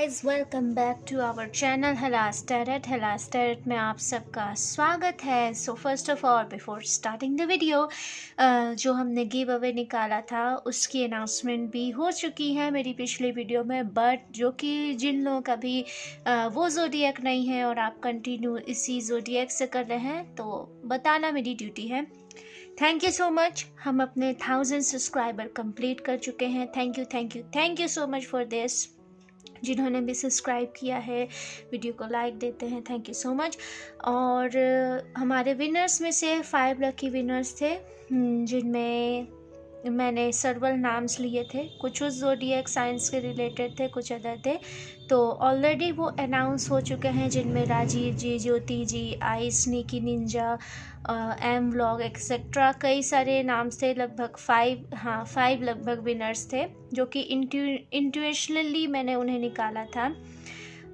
Guys, welcome back to our channel हलास tarot में आप सबका स्वागत है। So first of all before starting the video, जो हमने गिव अवे निकाला था उसकी अनाउंसमेंट भी हो चुकी है मेरी पिछली वीडियो में। बट जो कि जिन लोगों का भी वो ज़ोडिएक नहीं है और आप कंटिन्यू इसी ज़ोडिएक से कर रहे हैं तो बताना मेरी ड्यूटी है। Thank you so much. हम अपने 1000 सब्सक्राइबर कंप्लीट कर चुके हैं। Thank you so much for this. जिन्होंने भी सब्सक्राइब किया है, वीडियो को लाइक देते हैं, थैंक यू सो मच। और हमारे विनर्स में से 5 लकी विनर्स थे, जिनमें मैंने सर्वल नाम्स लिए थे। कुछ उस ज़ोडिएक साइंस के रिलेटेड थे, कुछ अदर थे। तो ऑलरेडी वो अनाउंस हो चुके हैं, जिनमें राजीव जी, ज्योति जी, आइस, निकी निंजा, एम व्लॉग एक्सेट्रा कई सारे नाम थे। लगभग 5 लगभग विनर्स थे, जो कि इंट्यूशनली मैंने उन्हें निकाला था।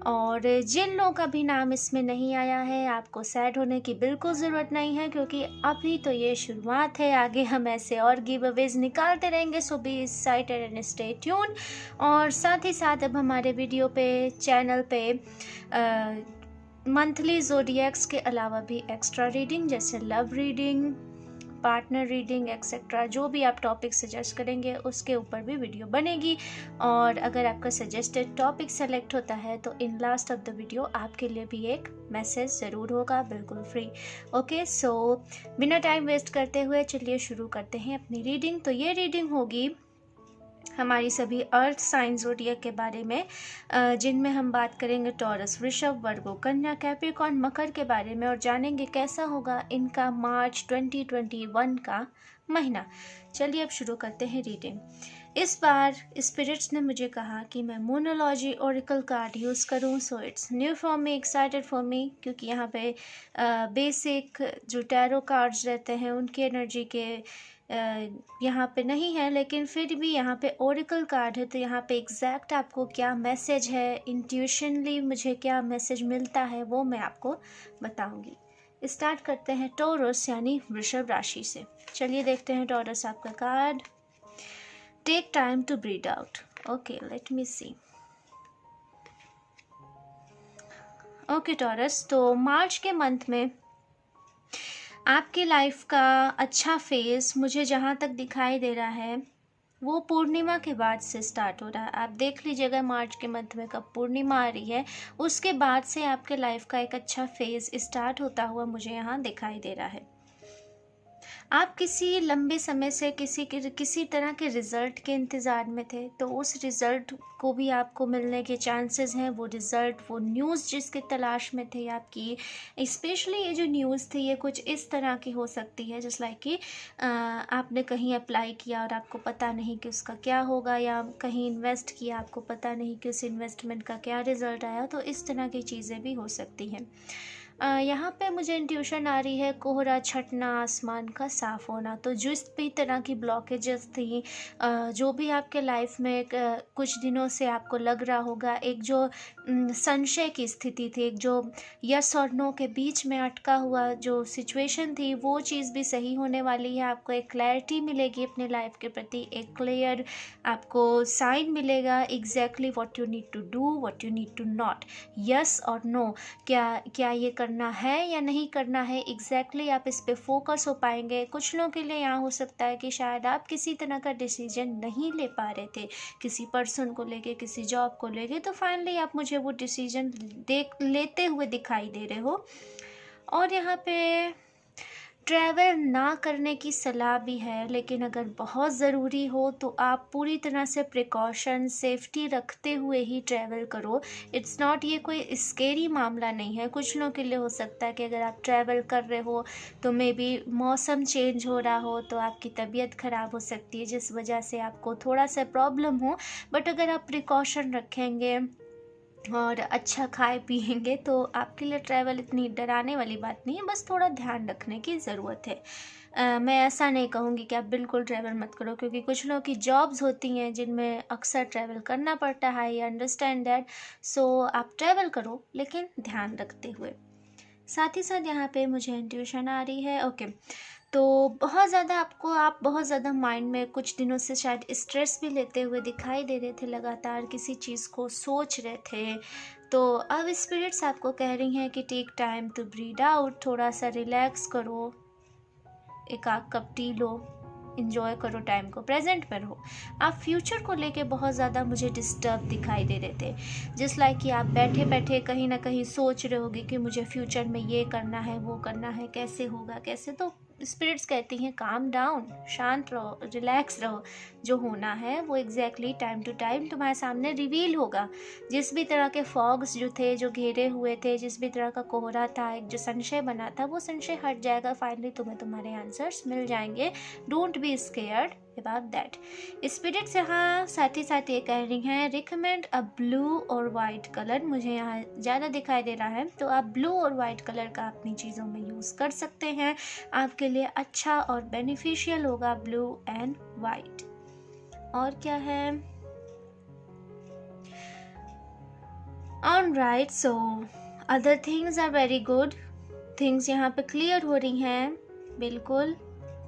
और जिन लोगों का भी नाम इसमें नहीं आया है, आपको सैड होने की बिल्कुल ज़रूरत नहीं है, क्योंकि अभी तो ये शुरुआत है। आगे हम ऐसे और गिव अवेज निकालते रहेंगे। So be excited and stay tune. और साथ ही साथ अब हमारे वीडियो पे, चैनल पे मंथली ज़ोडिएक्स के अलावा भी एक्स्ट्रा रीडिंग जैसे love reading, partner reading etcetera, जो भी आप टॉपिक सजेस्ट करेंगे उसके ऊपर भी वीडियो बनेगी। और अगर आपका सजेस्टेड टॉपिक सेलेक्ट होता है तो in last of the video आपके लिए भी एक मैसेज ज़रूर होगा, बिल्कुल फ्री। ओके, सो बिना टाइम वेस्ट करते हुए चलिए शुरू करते हैं अपनी रीडिंग। तो ये रीडिंग होगी हमारी सभी अर्थ साइन ज़ोडिएक के बारे में, जिनमें हम बात करेंगे टॉरस, वृषभ, वर्गो, कन्या, कैप्रिकॉर्न, मकर के बारे में, और जानेंगे कैसा होगा इनका मार्च 2021 का महीना। चलिए अब शुरू करते हैं रीडिंग। इस बार स्पिरिट्स ने मुझे कहा कि मैं मोनोलॉजी ओरेकल कार्ड यूज़ करूं। So it's new for me, excited for me, क्योंकि यहाँ पे बेसिक जो टैरो कार्ड्स रहते हैं उनकी एनर्जी के यहाँ पे नहीं है, लेकिन फिर भी यहाँ पे ओरेकल कार्ड है। तो यहाँ पे एग्जैक्ट आपको क्या मैसेज है, इंट्यूशनली मुझे क्या मैसेज मिलता है, वो मैं आपको बताऊंगी। स्टार्ट करते हैं टॉरस यानी वृषभ राशि से। चलिए देखते हैं टॉरस आपका card. Take time to breathe out. Okay, let me see. Okay Taurus, तो मार्च के मंथ में आपकी लाइफ का अच्छा फेज मुझे जहाँ तक दिखाई दे रहा है वो पूर्णिमा के बाद से स्टार्ट हो रहा है। आप देख लीजिएगा मार्च के मंथ में कब पूर्णिमा आ रही है, उसके बाद से आपके लाइफ का एक अच्छा फेज स्टार्ट होता हुआ मुझे यहाँ दिखाई दे रहा है। आप किसी लंबे समय से किसी तरह के रिज़ल्ट के इंतज़ार में थे, तो उस रिज़ल्ट को भी आपको मिलने के चांसेस हैं। वो रिज़ल्ट, वो न्यूज़ जिसके तलाश में थे आपकी, स्पेशली ये जो न्यूज़ थी ये कुछ इस तरह की हो सकती है, जस्ट लाइक कि आपने कहीं अप्लाई किया और आपको पता नहीं कि उसका क्या होगा, या कहीं इन्वेस्ट किया, आपको पता नहीं कि उस इन्वेस्टमेंट का क्या रिज़ल्ट आया। तो इस तरह की चीज़ें भी हो सकती हैं। यहाँ पे मुझे इंट्यूशन आ रही है कोहरा छटना, आसमान का साफ होना। तो जिस भी तरह की ब्लॉकेजेस थी, जो भी आपके लाइफ में कुछ दिनों से आपको लग रहा होगा, एक जो संशय की स्थिति थी, एक जो यस और नो के बीच में अटका हुआ जो सिचुएशन थी, वो चीज़ भी सही होने वाली है। आपको एक क्लैरिटी मिलेगी अपने लाइफ के प्रति, एक क्लियर आपको साइन मिलेगा, exactly what you need to do, what you need to not, yes और नो, क्या ये करना है या नहीं करना है, एग्जैक्टली आप इस पे फोकस हो पाएंगे। कुछ लोगों के लिए यहाँ हो सकता है कि शायद आप किसी तरह का डिसीजन नहीं ले पा रहे थे, किसी पर्सन को लेके, किसी जॉब को लेके, तो फाइनली आप मुझे वो डिसीजन लेते हुए दिखाई दे रहे हो। और यहाँ पे ट्रैवल ना करने की सलाह भी है, लेकिन अगर बहुत ज़रूरी हो तो आप पूरी तरह से प्रिकॉशन, सेफ्टी रखते हुए ही ट्रैवल करो। इट्स नॉट, ये कोई स्केरी मामला नहीं है। कुछ लोगों के लिए हो सकता है कि अगर आप ट्रैवल कर रहे हो तो मे बी मौसम चेंज हो रहा हो तो आपकी तबीयत ख़राब हो सकती है, जिस वजह से आपको थोड़ा सा प्रॉब्लम हो। बट अगर आप प्रिकॉशन रखेंगे और अच्छा खाए पिएंगे तो आपके लिए ट्रैवल इतनी डराने वाली बात नहीं है, बस थोड़ा ध्यान रखने की ज़रूरत है। मैं ऐसा नहीं कहूँगी कि आप बिल्कुल ट्रैवल मत करो, क्योंकि कुछ लोगों की जॉब्स होती हैं जिनमें अक्सर ट्रैवल करना पड़ता है, आई अंडरस्टैंड दैट। सो आप ट्रैवल करो लेकिन ध्यान रखते हुए। साथ ही साथ यहाँ पे मुझे इंट्यूशन आ रही है। ओके, तो आप बहुत ज़्यादा माइंड में कुछ दिनों से शायद स्ट्रेस भी लेते हुए दिखाई दे रहे थे, लगातार किसी चीज़ को सोच रहे थे। तो अब स्पिरिट्स आपको कह रही हैं कि take time to breathe out, थोड़ा सा रिलैक्स करो, एक आध कप टी लो, इंजॉय करो टाइम को, प्रेजेंट में रहो। आप फ्यूचर को लेके बहुत ज़्यादा मुझे डिस्टर्ब दिखाई दे रहे थे, जिस लाइक कि आप बैठे बैठे कहीं ना कहीं सोच रहे होगे कि मुझे फ्यूचर में ये करना है, वो करना है, कैसे होगा कैसे। तो स्पिरिट्स कहती हैं काम डाउन, शांत रहो, रिलैक्स रहो। जो होना है वो एग्जैक्टली टाइम टू टाइम तुम्हारे सामने रिवील होगा। जिस भी तरह के फॉग्स जो थे, जो घेरे हुए थे, जिस भी तरह का कोहरा था, एक जो संशय बना था, वो संशय हट जाएगा। फाइनली तुम्हें तुम्हारे आंसर्स मिल जाएंगे। Don't be scared about that. Spirits यहाँ साथ ही साथ ये कह रही हैं रिकमेंड अ ब्लू और वाइट कलर, मुझे यहाँ ज़्यादा दिखाई दे रहा है, तो आप ब्लू और वाइट कलर का अपनी चीज़ों में यूज़ कर सकते हैं। आपके लिए अच्छा और बेनिफिशियल होगा ब्लू एंड वाइट। और क्या है, alright, so other things are very good. Things यहाँ पे क्लियर हो रही हैं, बिल्कुल।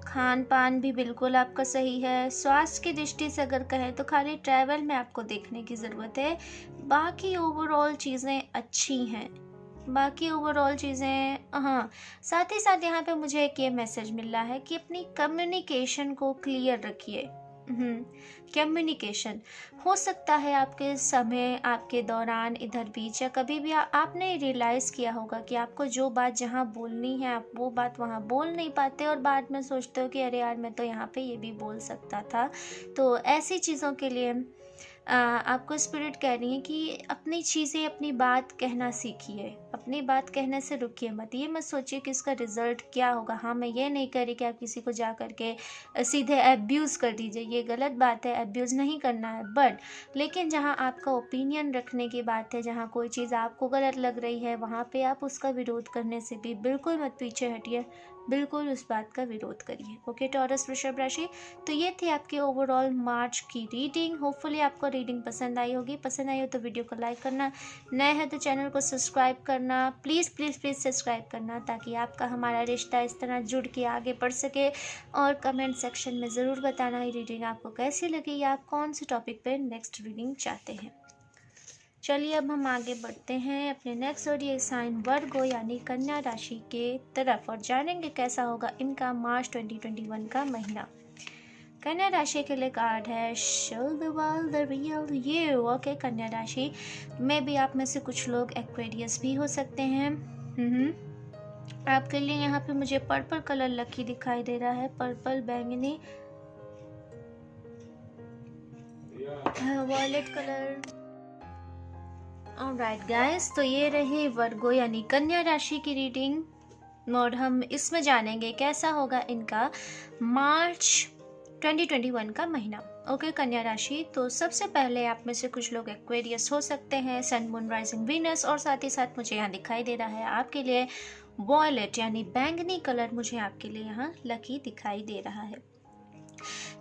खान पान भी बिल्कुल आपका सही है। स्वास्थ्य की दृष्टि से अगर कहें तो खाली ट्रैवल में आपको देखने की ज़रूरत है, बाकी ओवरऑल चीज़ें अच्छी हैं, बाकी ओवरऑल चीज़ें। हाँ, साथ ही साथ यहाँ पे मुझे एक ये मैसेज मिल रहा है कि अपनी कम्युनिकेशन को क्लियर रखिए। कम्युनिकेशन हो सकता है आपके समय, आपके दौरान, इधर बीच या कभी भी आपने रियलाइज़ किया होगा कि आपको जो बात जहाँ बोलनी है आप वो बात वहाँ बोल नहीं पाते, और बाद में सोचते हो कि अरे यार मैं तो यहाँ पे ये भी बोल सकता था। तो ऐसी चीज़ों के लिए आपको स्पिरिट कह रही है कि अपनी चीज़ें, अपनी बात कहना सीखिए, अपनी बात कहने से रुकिए मत। ये मत सोचिए कि इसका रिजल्ट क्या होगा। हाँ, मैं ये नहीं कह रही कि आप किसी को जा करके सीधे एब्यूज़ कर दीजिए, ये गलत बात है, एब्यूज़ नहीं करना है। बट लेकिन जहाँ आपका ओपिनियन रखने की बात है, जहाँ कोई चीज़ आपको गलत लग रही है, वहाँ पे आप उसका विरोध करने से भी बिल्कुल मत पीछे हटिए, बिल्कुल उस बात का विरोध करिए। ओके टॉरस वृषभ राशि, तो ये थी आपकी ओवरऑल मार्च की रीडिंग। होपफुली आपको रीडिंग पसंद आई होगी। पसंद आई हो तो वीडियो को लाइक करना, नए हैं तो चैनल को सब्सक्राइब करना, प्लीज़ प्लीज़ प्लीज़ सब्सक्राइब करना, ताकि आपका हमारा रिश्ता इस तरह जुड़ के आगे बढ़ सके। और कमेंट सेक्शन में ज़रूर बताना ये रीडिंग आपको कैसी लगी, या आप कौन से टॉपिक पर नेक्स्ट रीडिंग चाहते हैं। चलिए अब हम आगे बढ़ते हैं अपने नेक्स्ट ज़ोडिएक साइन वर्गो यानी कन्या राशि के तरफ, और जानेंगे कैसा होगा इनका मार्च 2021 का महीना। कन्या राशि के लिए कार्ड है show the world the real you. Okay, कन्या राशि में भी आप में से कुछ लोग एक्वेरियस भी हो सकते हैं। आपके लिए यहाँ पे मुझे पर्पल कलर लकी दिखाई दे रहा है, पर्पल, बैंगनी, वॉयलेट कलर। ऑलराइट गाइस, तो ये रही वर्गो यानी कन्या राशि की रीडिंग, और हम इसमें जानेंगे कैसा होगा इनका मार्च 2021 का महीना। ओके कन्या राशि, तो सबसे पहले आप में से कुछ लोग एक्वेरियस हो सकते हैं, सन, मून, राइजिंग, वीनस, और साथ ही साथ मुझे यहाँ दिखाई दे रहा है आपके लिए वॉयलेट यानी बैंगनी कलर मुझे आपके लिए यहाँ लकी दिखाई दे रहा है।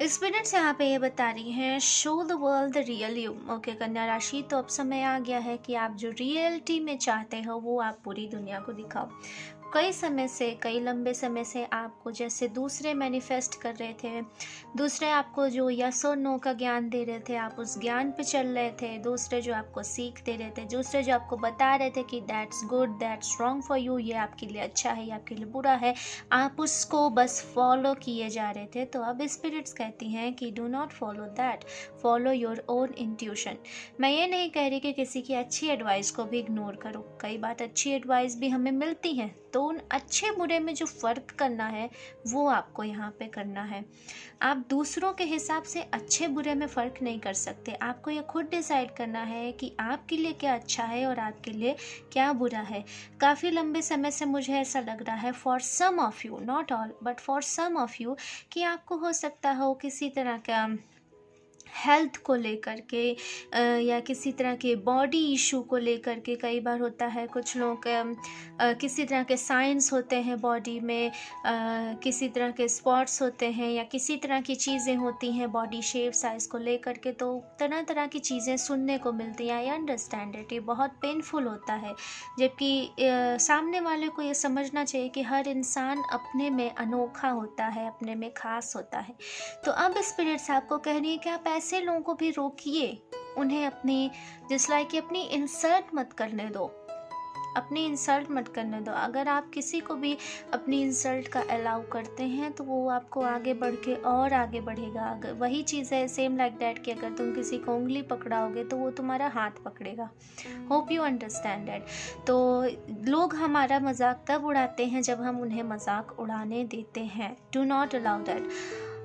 स्पिरिट्स यहाँ पे ये बता रही हैं show the world the real you. Okay कन्या राशि, तो अब समय आ गया है कि आप जो रियलिटी में चाहते हो वो आप पूरी दुनिया को दिखाओ। कई लंबे समय से आपको जैसे दूसरे मैनिफेस्ट कर रहे थे, दूसरे आपको जो यस और नो का ज्ञान दे रहे थे, आप उस ज्ञान पे चल रहे थे, दूसरे जो आपको सीख दे रहे थे, दूसरे जो आपको बता रहे थे कि that's good, that's wrong for you, ये आपके लिए अच्छा है, ये आपके लिए बुरा है, आप उसको बस फॉलो किए जा रहे थे। तो अब स्पिरिट्स कहती हैं कि do not follow that, follow your own intuition. मैं ये नहीं कह रही कि किसी की अच्छी एडवाइस को भी इग्नोर करो, कई बात अच्छी एडवाइस भी हमें मिलती हैं, तो उन अच्छे बुरे में जो फ़र्क करना है वो आपको यहाँ पे करना है। आप दूसरों के हिसाब से अच्छे बुरे में फ़र्क नहीं कर सकते, आपको ये खुद डिसाइड करना है कि आपके लिए क्या अच्छा है और आपके लिए क्या बुरा है। काफ़ी लंबे समय से मुझे ऐसा लग रहा है for some of you, not all but for some of you, कि आपको हो सकता हो किसी तरह का हेल्थ को लेकर के या किसी तरह के बॉडी इशू को लेकर के। कई बार होता है कुछ लोग किसी तरह के साइंस होते हैं बॉडी में, किसी तरह के स्पॉट्स होते हैं या किसी तरह की चीज़ें होती हैं बॉडी शेप साइज़ को लेकर के, तो तरह तरह की चीज़ें सुनने को मिलती हैं। आई अंडरस्टैंड इट, ये बहुत पेनफुल होता है, जबकि सामने वाले को ये समझना चाहिए कि हर इंसान अपने में अनोखा होता है, अपने में ख़ास होता है। तो अब स्पिरिट्स आपको कह रही है कि आप ऐसे लोगों को भी रोकिए, उन्हें अपनी डिसलाइक की अपनी इंसल्ट मत करने दो, अपनी इंसल्ट मत करने दो। अगर आप किसी को भी अपनी इंसल्ट का अलाउ करते हैं तो वो आपको आगे बढ़ के और आगे बढ़ेगा। अगर वही चीज़ है सेम लाइक दैट कि अगर तुम किसी को उंगली पकड़ाओगे तो वो तुम्हारा हाथ पकड़ेगा। Hope you understand that. तो लोग हमारा मजाक तब उड़ाते हैं जब हम उन्हें मजाक उड़ाने देते हैं। Do not allow that.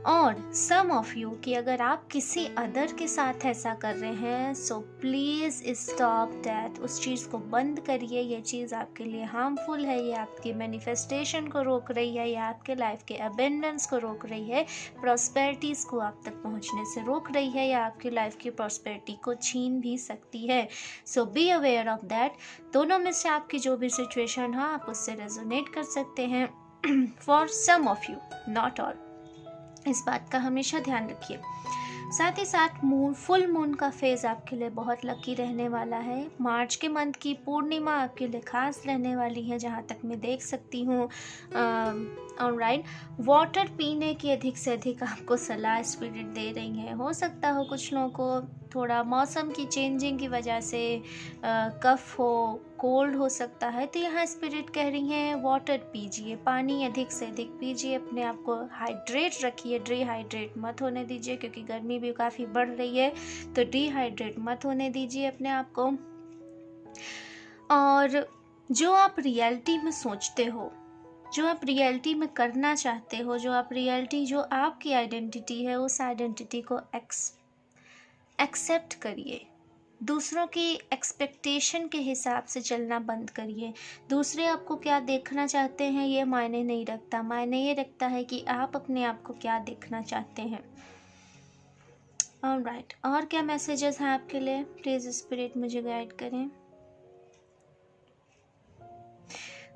और सम ऑफ यू कि अगर आप किसी अदर के साथ ऐसा कर रहे हैं, सो प्लीज़ स्टॉप दैट। उस चीज़ को बंद करिए। ये चीज़ आपके लिए हार्मफुल है, ये आपकी मैनिफेस्टेशन को रोक रही है, ये आपके लाइफ के अबेंडेंस को रोक रही है, प्रॉस्पेरिटीज़ को आप तक पहुंचने से रोक रही है, या आपकी लाइफ की प्रॉस्पेरिटी को छीन भी सकती है। सो बी अवेयर ऑफ दैट। दोनों में से आपकी जो भी सिचुएशन हो आप उससे रेजोनेट कर सकते हैं। For some of you, not all. इस बात का हमेशा ध्यान रखिए। साथ ही साथ फुल मून का फेज़ आपके लिए बहुत लकी रहने वाला है। मार्च के मंथ की पूर्णिमा आपके लिए खास रहने वाली है, जहाँ तक मैं देख सकती हूँ। ऑलराइट, वाटर पीने की अधिक से अधिक आपको सलाह स्पिरिट दे रही है। हो सकता हो कुछ लोगों को थोड़ा मौसम की चेंजिंग की वजह से कफ हो, कोल्ड हो सकता है, तो यहाँ स्पिरिट कह रही हैं वाटर पीजिए, पानी अधिक से अधिक पीजिए, अपने आप को हाइड्रेट रखिए, डिहाइड्रेट मत होने दीजिए, क्योंकि गर्मी भी काफ़ी बढ़ रही है, तो डिहाइड्रेट मत होने दीजिए अपने आप को। और जो आप रियलिटी में सोचते हो, जो आप रियलिटी में करना चाहते हो, जो आप रियलिटी, जो आपकी आइडेंटिटी है, उस आइडेंटिटी को एक्सेप्ट करिए। दूसरों की एक्सपेक्टेशन के हिसाब से चलना बंद करिए। दूसरे आपको क्या देखना चाहते हैं ये मायने नहीं रखता, मायने ये रखता है कि आप अपने आप को क्या देखना चाहते हैं। ऑलराइट, और क्या मैसेजेस हैं आपके लिए? प्लीज़ स्पिरिट मुझे गाइड करें।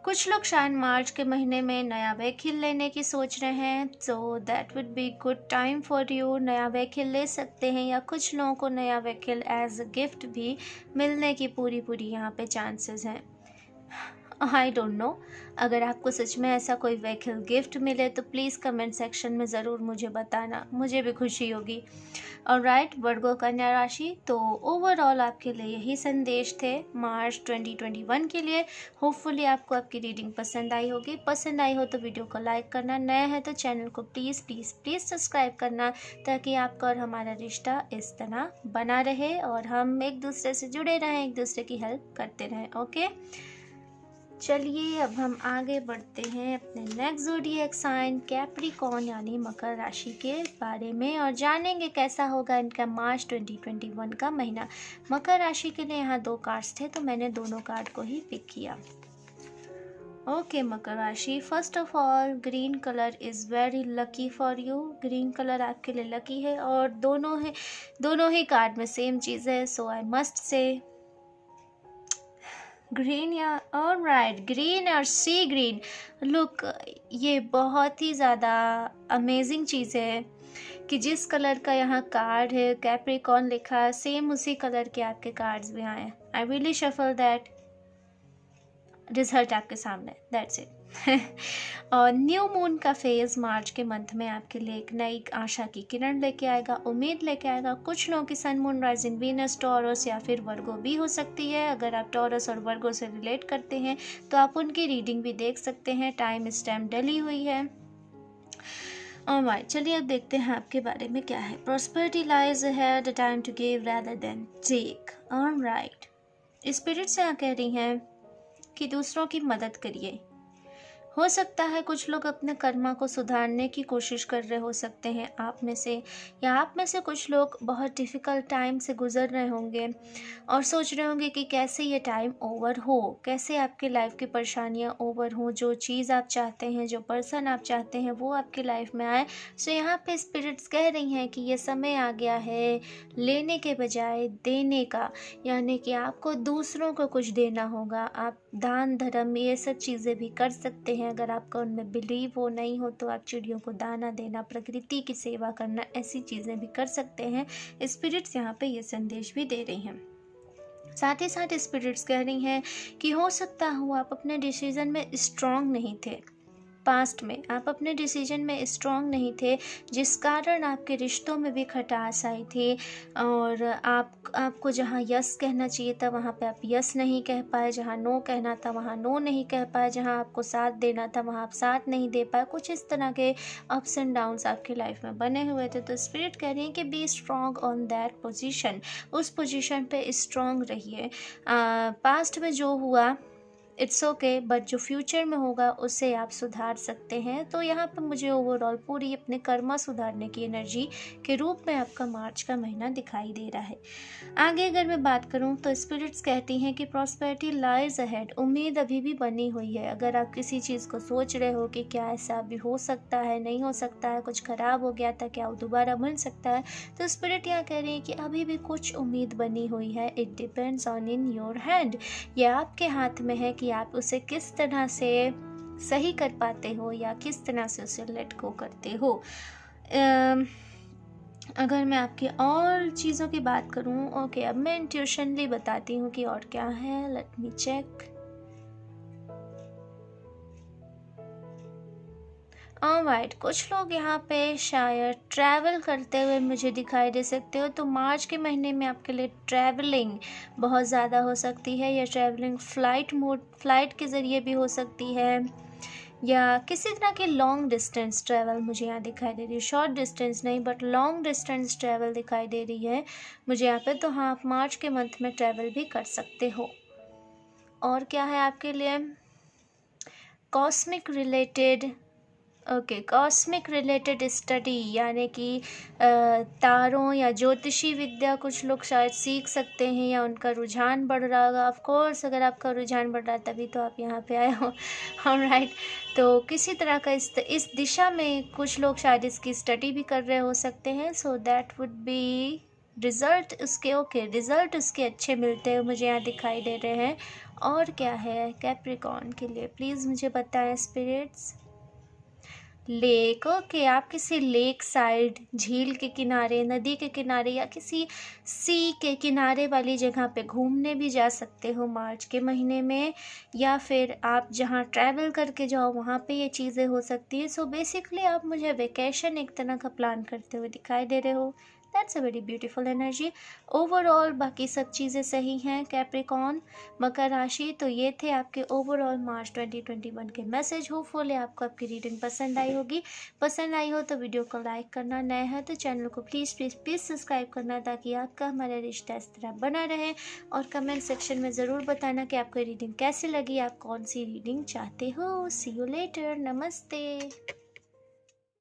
कुछ लोग शायद मार्च के महीने में नया व्हीकल लेने की सोच रहे हैं, so that would be good time for you. नया व्हीकल ले सकते हैं, या कुछ लोगों को नया व्हीकल एज अ गिफ्ट भी मिलने की पूरी यहाँ पे चांसेस हैं। आई डोंट नो, अगर आपको सच में ऐसा कोई व्हीकल गिफ्ट मिले तो प्लीज़ कमेंट सेक्शन में ज़रूर मुझे बताना, मुझे भी खुशी होगी। ऑलराइट, वर्गो कन्या राशि, तो ओवरऑल आपके लिए यही संदेश थे मार्च 2021 के लिए। होपफुली आपको आपकी रीडिंग पसंद आई होगी। पसंद आई हो तो वीडियो को लाइक करना, नया है तो चैनल को प्लीज़ प्लीज़ प्लीज़ सब्सक्राइब करना, ताकि आपका और हमारा रिश्ता इस तरह बना रहे और हम एक दूसरे से जुड़े रहें, एक दूसरे की हेल्प करते रहें। ओके, चलिए अब हम आगे बढ़ते हैं अपने नेक्स्ट ज़ोडिएक साइन कैप्रिकॉर्न यानी मकर राशि के बारे में, और जानेंगे कैसा होगा इनका मार्च 2021 का महीना। मकर राशि के लिए यहाँ 2 कार्ड्स थे, तो मैंने दोनों कार्ड को ही पिक किया। ओके मकर राशि, first of all green colour is very lucky for you. Green colour आपके लिए लकी है, और दोनों ही कार्ड में सेम चीज़ है, सो आई मस्ट से ग्रीन, या ऑलराइट, ग्रीन और सी ग्रीन। लुक, ये बहुत ही ज़्यादा अमेजिंग चीज़ है कि जिस कलर का यहाँ कार्ड है कैप्रिकॉर्न लिखा है, सेम उसी कलर के आपके कार्ड्स भी आए। I really shuffle that, result आपके सामने, दैट्स इट। और न्यू मून का फेज़ मार्च के मंथ में आपके लिए एक नई आशा की किरण लेके आएगा, उम्मीद लेके आएगा। कुछ लोगों की sun moon rising Venus Taurus या फिर वर्गो भी हो सकती है। अगर आप टॉरस और वर्गो से रिलेट करते हैं तो आप उनकी रीडिंग भी देख सकते हैं। टाइम इस टाइम डली हुई है। ऑलराइट, चलिए अब देखते हैं आपके बारे में क्या है। Prosperity lies ahead, the time to give rather than take. Alright, spirit से कह रही हैं कि दूसरों की मदद करिए, हो सकता है कुछ लोग अपने कर्मा को सुधारने की कोशिश कर रहे हो सकते हैं आप में से, या आप में से कुछ लोग बहुत डिफ़िकल्ट टाइम से गुज़र रहे होंगे और सोच रहे होंगे कि कैसे ये टाइम ओवर हो, कैसे आपकी लाइफ की परेशानियाँ ओवर हों, जो चीज़ आप चाहते हैं, जो पर्सन आप चाहते हैं वो आपकी लाइफ में आए। सो यहाँ पे स्पिरिट्स कह रही हैं कि ये समय आ गया है लेने के बजाय देने का, यानी कि आपको दूसरों को कुछ देना होगा। आप दान धर्म ये सब चीज़ें भी कर सकते हैं, अगर आपका उनमें बिलीव हो, नहीं हो तो आप चिड़ियों को दाना देना, प्रकृति की सेवा करना, ऐसी चीज़ें भी कर सकते हैं। स्पिरिट्स यहाँ पे ये संदेश भी दे रही हैं। साथ ही साथ स्पिरिट्स कह रही हैं कि हो सकता हो आप अपने डिसीजन में स्ट्रांग नहीं थे, पास्ट में आप अपने डिसीजन में स्ट्रांग नहीं थे, जिस कारण आपके रिश्तों में भी खटास आई थी और आपको जहाँ यस कहना चाहिए था वहाँ पे आप यस नहीं कह पाए, जहाँ नो कहना था वहाँ नो नहीं कह पाए, जहाँ आपको साथ देना था वहाँ आप साथ नहीं दे पाए। कुछ इस तरह के अप्स एंड डाउन्स आपकी लाइफ में बने हुए थे। तो स्पिरिट कह रही है कि B strong on that position, उस पोजीशन पे स्ट्रांग रहिए। पास्ट में जो हुआ इट्स ओके, बट जो फ्यूचर में होगा उससे आप सुधार सकते हैं। तो यहाँ पर मुझे ओवरऑल पूरी अपने कर्मा सुधारने की एनर्जी के रूप में आपका मार्च का महीना दिखाई दे रहा है। आगे अगर मैं बात करूँ तो स्पिरिट्स कहती हैं कि प्रॉस्पेरिटी लाइज अहेड, उम्मीद अभी भी बनी हुई है। अगर आप किसी चीज़ को सोच रहे हो कि क्या ऐसा अभी हो सकता है, नहीं हो सकता है, कुछ ख़राब हो गया था, क्या वो दोबारा बन सकता है, तो स्पिरिट यहाँ कह रही है कि अभी भी कुछ उम्मीद बनी हुई है। It depends on in your hand, यह आपके हाथ में है कि आप उसे किस तरह से सही कर पाते हो या किस तरह से उसे लेट गो करते हो। अगर मैं आपकी और चीज़ों की बात करूं, ओके, अब मैं इंट्यूशनली बताती हूँ कि और क्या है। Let me check. ऑलराइट, कुछ लोग यहाँ पे शायद ट्रैवल करते हुए मुझे दिखाई दे सकते हो। तो मार्च के महीने में आपके लिए ट्रैवलिंग बहुत ज़्यादा हो सकती है। या ट्रैवलिंग फ्लाइट के ज़रिए भी हो सकती है, या किसी तरह की लॉन्ग डिस्टेंस ट्रैवल मुझे यहाँ दिखाई दे रही है। शॉर्ट डिस्टेंस नहीं बट लॉन्ग डिस्टेंस ट्रैवल दिखाई दे रही है मुझे यहाँ पे। तो हाँ, आप मार्च के मंथ में ट्रैवल भी कर सकते हो। और क्या है आपके लिए? Cosmic related, okay, cosmic related study, यानी कि तारों या ज्योतिषी विद्या कुछ लोग शायद सीख सकते हैं या उनका रुझान बढ़ रहा होगा। ऑफ कोर्स अगर आपका रुझान बढ़ रहा है तभी तो आप यहाँ पे आए हो। ऑलराइट, तो किसी तरह का इस दिशा में कुछ लोग शायद इसकी स्टडी भी कर रहे हो सकते हैं। So that would be result उसके, ओके, रिज़ल्ट उसके अच्छे मिलते हुए मुझे यहाँ दिखाई दे रहे हैं। और क्या है कैप्रिकॉर्न के लिए, प्लीज़ मुझे बताएं स्पिरिट्स। लेक, ओके, आप किसी लेक साइड, झील के किनारे, नदी के किनारे या किसी सी के किनारे वाली जगह पे घूमने भी जा सकते हो मार्च के महीने में। या फिर आप जहाँ ट्रैवल करके जाओ वहाँ पे ये चीज़ें हो सकती है। सो बेसिकली आप मुझे वेकेशन एक तरह का प्लान करते हुए दिखाई दे रहे हो। That's a very beautiful energy. Overall बाकी सब चीज़ें सही हैं कैप्रिकॉर्न, मकर राशि। तो ये थे आपके ओवरऑल मार्च 2021 के मैसेज। होपफुली आपको आपकी रीडिंग पसंद आई होगी। पसंद आई हो तो वीडियो को लाइक करना, नया है तो चैनल को प्लीज़ प्लीज़ प्लीज़ सब्सक्राइब करना, ताकि आपका हमारा रिश्ता इस तरह बना रहे। और कमेंट सेक्शन में ज़रूर बताना कि आपको रीडिंग कैसी लगी, आप कौन सी रीडिंग चाहते हो। सी यू लेटर, नमस्ते।